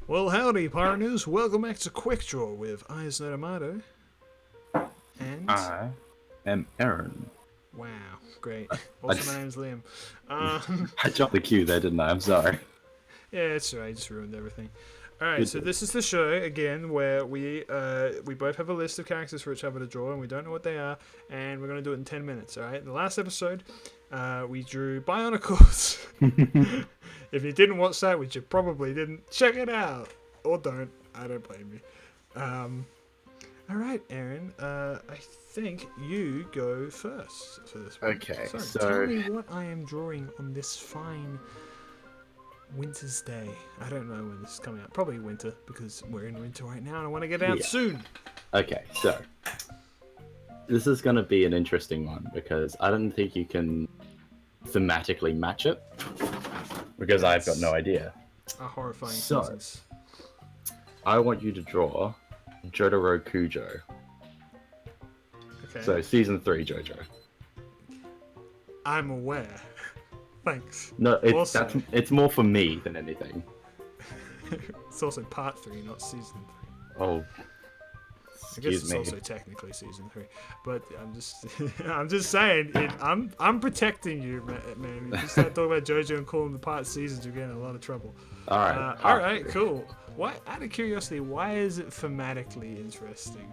Well, howdy, partners. Welcome back to Quick Draw with Ihasnotomato. And I am Aaron. wow, great. I Also, my just name's Liam. Um, I jumped the queue there, didn't I? I'm sorry. yeah, it's alright. I just ruined everything. All right, You so did. this is the show again where we both have a list of characters for each other to draw, and we don't know what they are, and we're gonna do it in 10 minutes. All right. In the last episode, we drew Bionicles. If you didn't watch that, which you probably didn't, check it out or don't. I don't blame you. All right, Aaron. I think you go first for this one. Okay, So so tell me what I am drawing on this fine winter's day. I don't know when this is coming out. Probably winter because we're in winter right now, and I want to get out Yeah. soon. okay, so this is gonna be an interesting one because I don't think you can thematically match it because I've got no idea. A horrifying So- sentence. I want you to draw Jotaro Kujo. Okay. So season 3 JoJo. I'm aware. Thanks. No, Also- it's more for me than anything. It's also part 3, not season 3. Oh, I guess excuse it's me. also technically season 3, but I'm just, I'm just saying, I'm protecting you, man. If you start talking about JoJo and calling the part seasons, you're getting in a lot of trouble. All right. All right, cool. Why? Out of curiosity, why is it thematically interesting?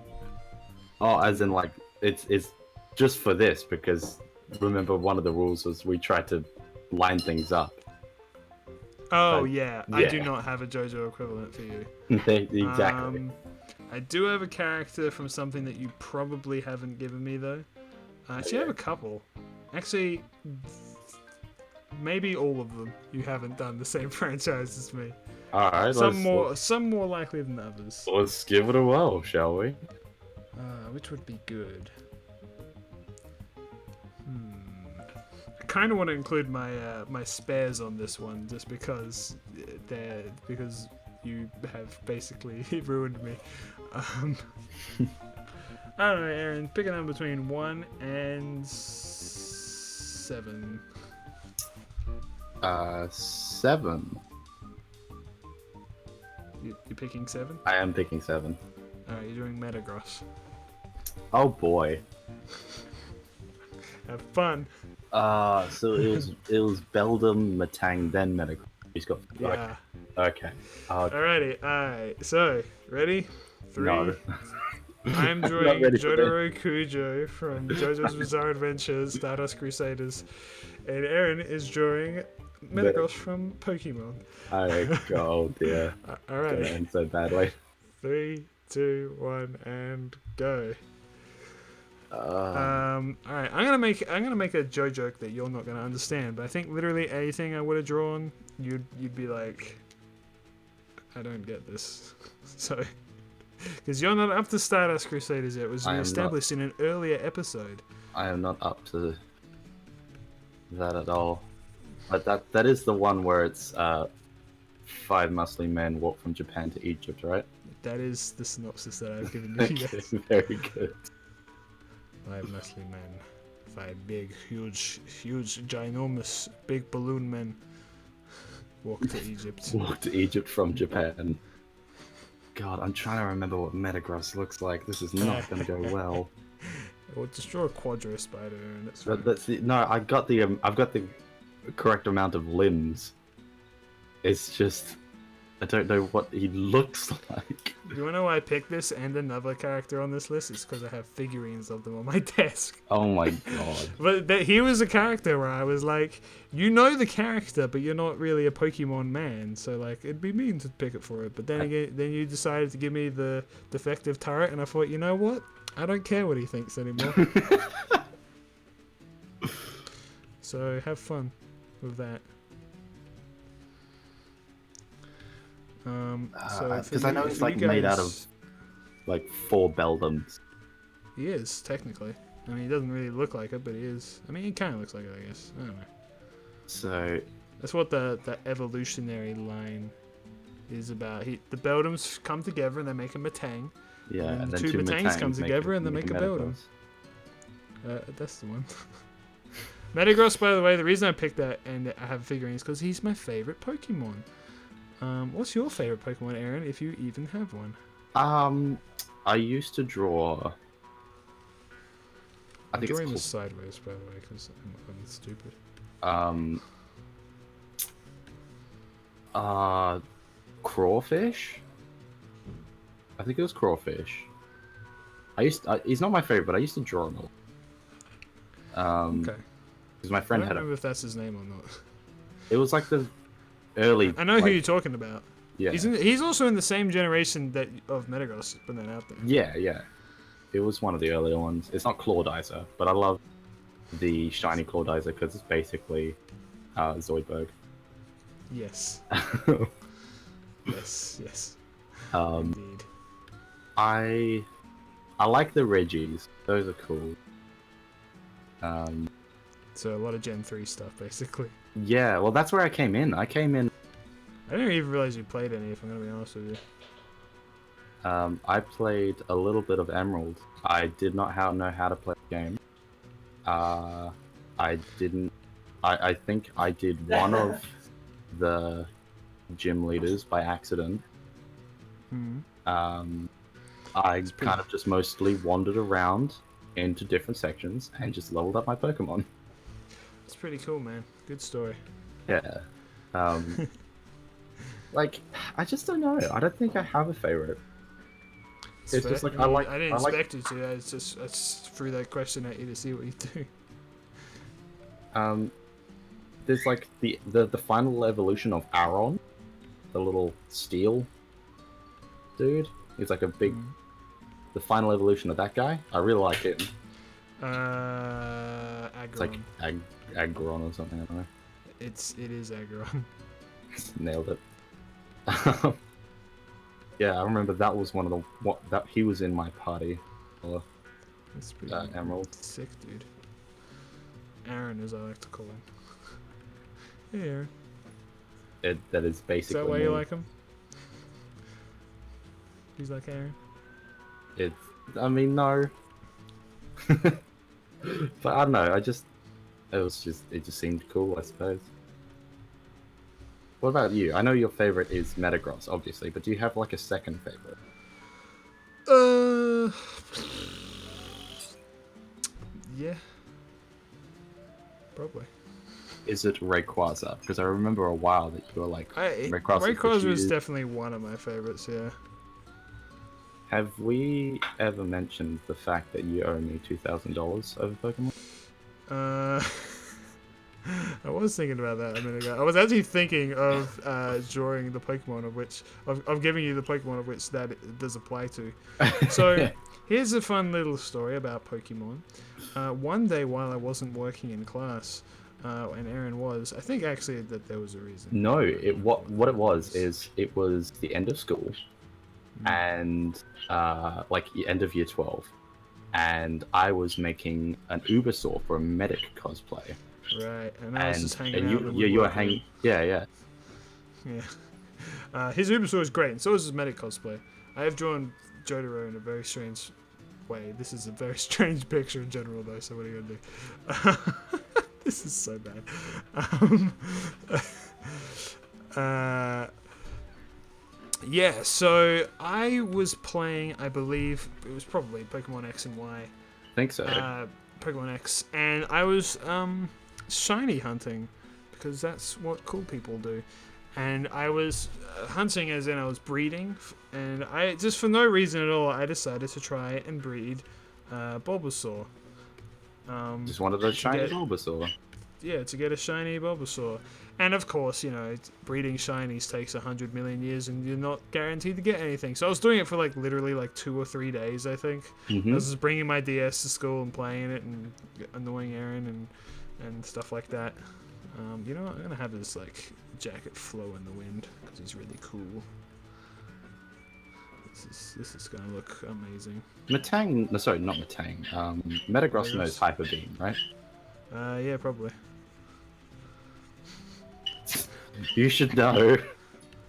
Oh, as in like it's just for this because remember one of the rules was we tried to line things up. Oh Like, yeah, I do yeah. not have a JoJo equivalent for you. Exactly. I do have a character from something that you probably haven't given me though. I actually have a couple. Actually, maybe all of them. You haven't done the same franchise as me. All right. Some more likely than others. Let's give it a whirl, shall we? Which would be good? I kind of want to include my my spares on this one, just because you have basically ruined me. I don't know, Aaron. Pick a number between 1 and 7. 7. You're picking 7. I am picking 7. Alright, you're doing Metagross. Oh boy. Have fun. So it was Beldam, Matang, then Metagross. He's got. Yeah. Okay. Alrighty. Alright. So, ready? 3. No. I'm not drawing ready for Jotaro Kujo from JoJo's Bizarre Adventures, Stardust Crusaders, and Aaron is drawing Metagross from Pokemon. Oh dear. Gonna Alrighty, end so badly. 3, 2, 1, and go. Alright, I'm gonna make a Joe joke that you're not gonna understand, but I think literally anything I would have drawn, you'd be like, I don't get this. So. Because you're not up to Stardust Crusaders yet. It was I am established in an earlier episode. I am not up to that at all. But that is the one where it's 5 muscly men walk from Japan to Egypt, right? That is the synopsis that I've given you. Okay, Yes. very good. 5 muscly men. 5 big, huge, ginormous, big balloon men walk to Egypt. Walk to Egypt from Japan. God, I'm trying to remember what Metagross looks like. This is not going to go well. Or just draw a Quadro Spider and it's But no, I've got the correct amount of limbs. It's just I don't know what he looks like. You wanna know why I picked this and another character on this list? It's because I have figurines of them on my desk. Oh my god. But he was a character where I was like, you know the character, but you're not really a Pokemon man, so like it'd be mean to pick it for it. But then again, then you decided to give me the defective turret, and I thought, you know what? I don't care what he thinks anymore. So have fun with that. So Because I know it's like made out of like 4 Beldams. He is technically. I mean, he doesn't really look like it, but he is. I mean, he kind of looks like it, I guess. I don't know. So That's what the evolutionary line is about. The Beldams come together and they make a Matang. yeah, And then two 2 Matangs come make together and they make a Beldam. Metagross. That's the one. Metagross, by the way, the reason I picked that and I have figurines because he's my favorite Pokemon. What's your favorite Pokemon, Aaron? If you even have one. I used to draw. I I'm think it's drawing this called, sideways, by the way, because I'm stupid. um crawfish. I think it was crawfish. He's not my favorite, but I used to draw him a lot. Okay. Because my I friend don't had remember if that's his name or not. It was like the early. I know who like, you're talking about. Yeah. He's also in the same generation that of Metagross, put that out there. Yeah, yeah. It was one of the earlier ones. It's not Clawdizer, but I love the shiny Clawdizer because it's basically Zoidberg. Yes. Yes. um, Indeed. I like the Reggies. Those are cool. So a lot of Gen 3 stuff, basically. Yeah, well, that's where I came in. I didn't even realize you played any, if I'm going to be honest with you. I played a little bit of Emerald. I did not know how to play the game. I didn't. I think I did one of the gym leaders by accident. I kind of just mostly wandered around into different sections and just leveled up my Pokemon. It's pretty cool, man. Good story. Yeah. Like, I just don't know. I don't think I have a favorite. It's just like I didn't expect you to. I just threw that question at you to see what you do. There's like the final evolution of Aron, the little steel dude. He's like a big. The final evolution of that guy. I really like him. Aggron. It's like Aggron or something. I don't know. It is Aggron. Nailed it. Yeah, I remember that was one of that he was in my party. That's pretty Emerald. sick, dude. Aaron, as I like to call him. Hey, Aaron. That is basically. Is that why you like him? He's like Aaron. I mean, no. But I don't know. It just seemed cool, I suppose. What about you? I know your favorite is Metagross, obviously, but do you have like a second favorite? Yeah. Probably. Is it Rayquaza? Because I remember a while that you were like, Rayquaza was definitely one of my favorites, yeah. Have we ever mentioned the fact that you owe me $2,000 over Pokemon? I was thinking about that a minute ago. I was actually thinking of drawing the Pokemon of giving you the Pokemon of which that it does apply to. So here's a fun little story about Pokemon. One day while I wasn't working in class, and Aaron was, I think actually that there was a reason. No, what it was is it was the end of school, and like the end of year 12, and I was making an Ubersaur for a medic cosplay. Right, and I was just hanging out. And you were hanging. Yeah. His Ubersaur is great, and so is his medic cosplay. I have drawn Jotaro in a very strange way. This is a very strange picture in general, though. So what are you gonna do? This is so bad. Yeah, so I was playing. I believe it was probably Pokemon X and Y. I think so. Pokemon X, and I was shiny hunting because that's what cool people do. And I was hunting as in I was breeding, and I just for no reason at all I decided to try and breed Bulbasaur. Just wanted a shiny Bulbasaur. Yeah, to get a shiny Bulbasaur. And of course, you know, breeding shinies takes 100 million years, and you're not guaranteed to get anything. So I was doing it for like literally like 2 or 3 days, I think. I was just bringing my DS to school and playing it and annoying Aaron and stuff like that. You know what? I'm gonna have this like jacket flow in the wind because he's really cool. This is gonna look amazing. Metang, no, sorry, not Metang. Metagross knows Hyper Beam, right? Yeah, probably. You should know.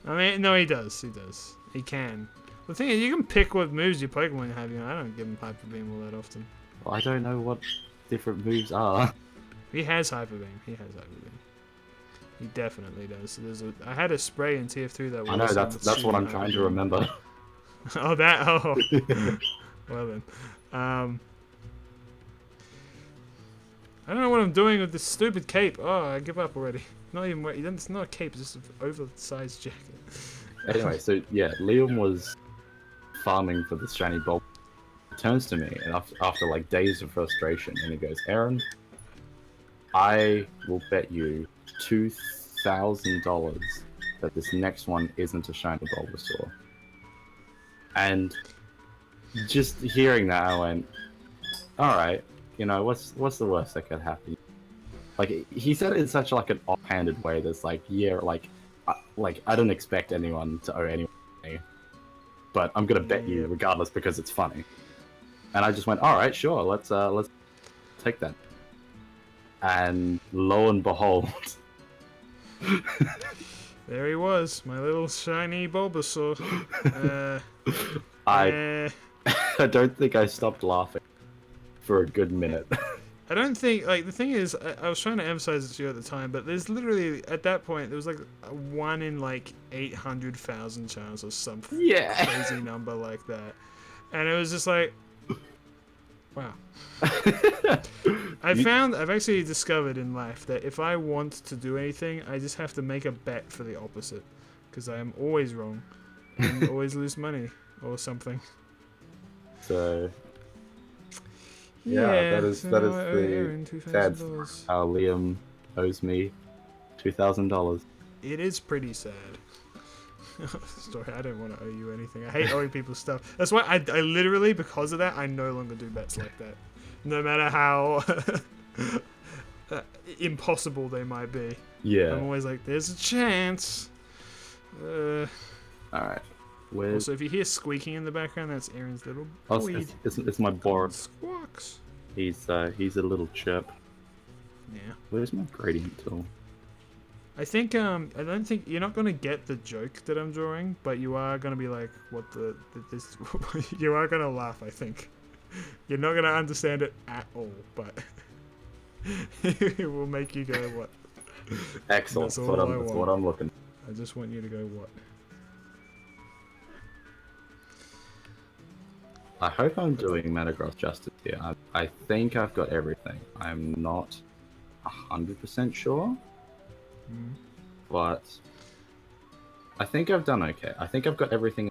I mean, no, he does. He does. He can. The thing is, you can pick what moves your Pokemon have. You know, I don't give him Hyper Beam all that often. Well, I don't know what different moves are. He has Hyper Beam. He definitely does. I had a spray in TF2 that was. I know that's what I'm trying to remember. Oh, that. Oh. Well then. I don't know what I'm doing with this stupid cape. Oh, I give up already. Not even. It's not a cape. It's just an oversized jacket. Anyway, so yeah, Liam was farming for the shiny bulb. He turns to me and after like days of frustration, and he goes, "Erren, I will bet you $2,000 that this next one isn't a shiny Bulbasaur." And just hearing that, I went, "All right, you know what's the worst that could happen?" Like he said it in such like an offhanded way. That's like, yeah, like I don't expect anyone to owe anyone money, but I'm gonna bet you regardless because it's funny. And I just went, "All right, sure, let's take that." And lo and behold, there he was, my little shiny Bulbasaur. I don't think I stopped laughing for a good minute. I don't think, like, the thing is, I was trying to emphasize it to you at the time, but there's literally, at that point, there was like a 1 in like 800,000 chance or something crazy number like that. And it was just like, wow. I've actually discovered in life that if I want to do anything, I just have to make a bet for the opposite. Because I am always wrong and always lose money or something. So, yeah, that is the sad how Liam owes me $2,000. It is pretty sad. Story. I don't want to owe you anything. I hate owing people stuff. That's why I literally, because of that, I no longer do bets like that. No matter how impossible they might be. Yeah. I'm always like, there's a chance. Alright. Also, if you hear squeaking in the background, that's Aaron's little boy. It's my board. Squawks. He's a little chirp. Yeah. Where's my gradient tool? I think I don't think you're not gonna get the joke that I'm drawing, but you are gonna be like, what this? You are gonna laugh. I think you're not gonna understand it at all, but it will make you go what? Excellent. That's what I'm looking for. I just want you to go what? I hope I'm doing Metagross justice here. I think I've got everything. I'm not 100% sure. But I think I've done okay. I think I've got everything.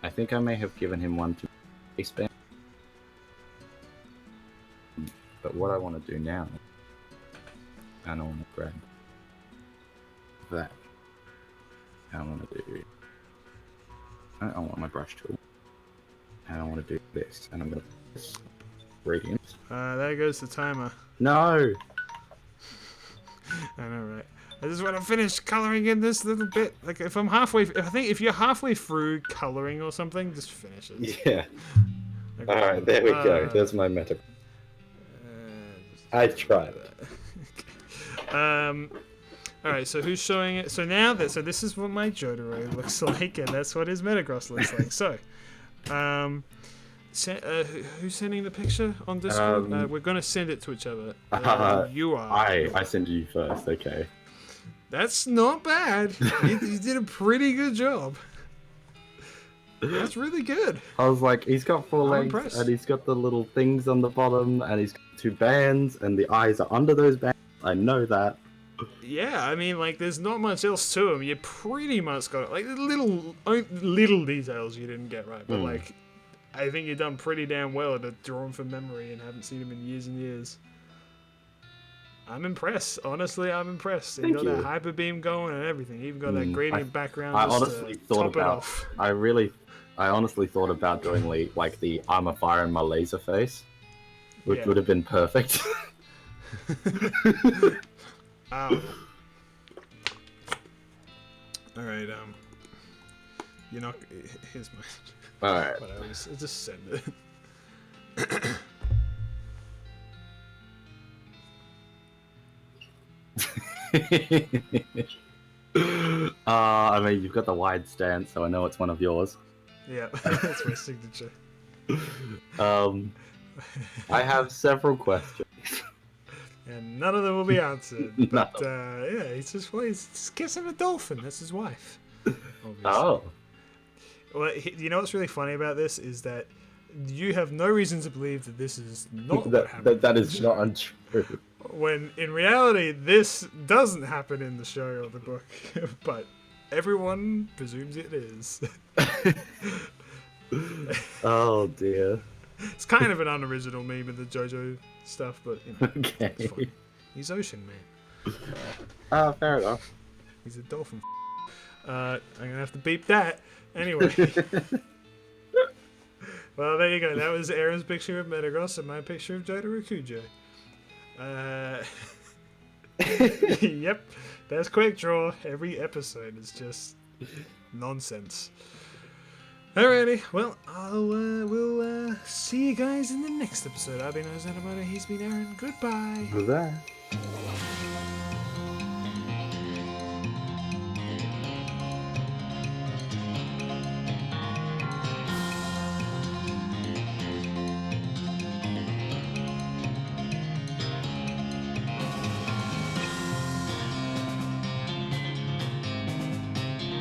I think I may have given him one to expand. But what I want to do now, and I want to grab that. I want to do. I want my brush tool. And I want to do this. And I'm going to radiant. There goes the timer. No! I know, right? I just want to finish coloring in this little bit. Like, if I'm halfway, if you're halfway through coloring or something, just finish it. Yeah. Okay. All right, there we go. There's my meta. I tried. All right. So who's showing it? So now so this is what my Jotaro looks like, and that's what his Metagross looks like. So, who's sending the picture on Discord? We're gonna send it to each other. You are. I sent you first. Okay. That's not bad. You did a pretty good job. That's really good. I was like, he's got 4 legs, impressed. and he's got the little things on the bottom, and he's got 2 bands, and the eyes are under those bands. I know that. Yeah, I mean, like, there's not much else to him. You pretty much got it. Like, little details you didn't get right, but like, I think you've done pretty damn well to draw him from memory and haven't seen him in years and years. I'm impressed. Honestly, I'm impressed. You got that hyper beam going and everything. You even got that gradient background. I honestly thought about. I honestly thought about doing like the I'm a fire in my laser face, which would have been perfect. Ow. All right. You're not. Here's my. All right. But I just send it. I mean, you've got the wide stance, so I know it's one of yours. Yeah, that's my signature. I have several questions. and none of them will be answered. No. But yeah, he's just kissing a dolphin. That's his wife. Obviously. Oh. Well, you know what's really funny about this is that you have no reason to believe that this is not what happened. That is not untrue. When in reality, this doesn't happen in the show or the book, but everyone presumes it is. Oh dear. It's kind of an unoriginal meme of the JoJo stuff, but you know, Okay. it's fine. He's Ocean Man. Ah, fair enough. He's a dolphin. I'm gonna have to beep that. Anyway. Well, there you go. That was Aaron's picture of Metagross and my picture of Jotaro Kujo. Yep, that's Quick Draw. Every episode is just nonsense. Alrighty, well, we'll see you guys in the next episode. I've been Ihasnotomato, he's been Erren. Goodbye. Bye.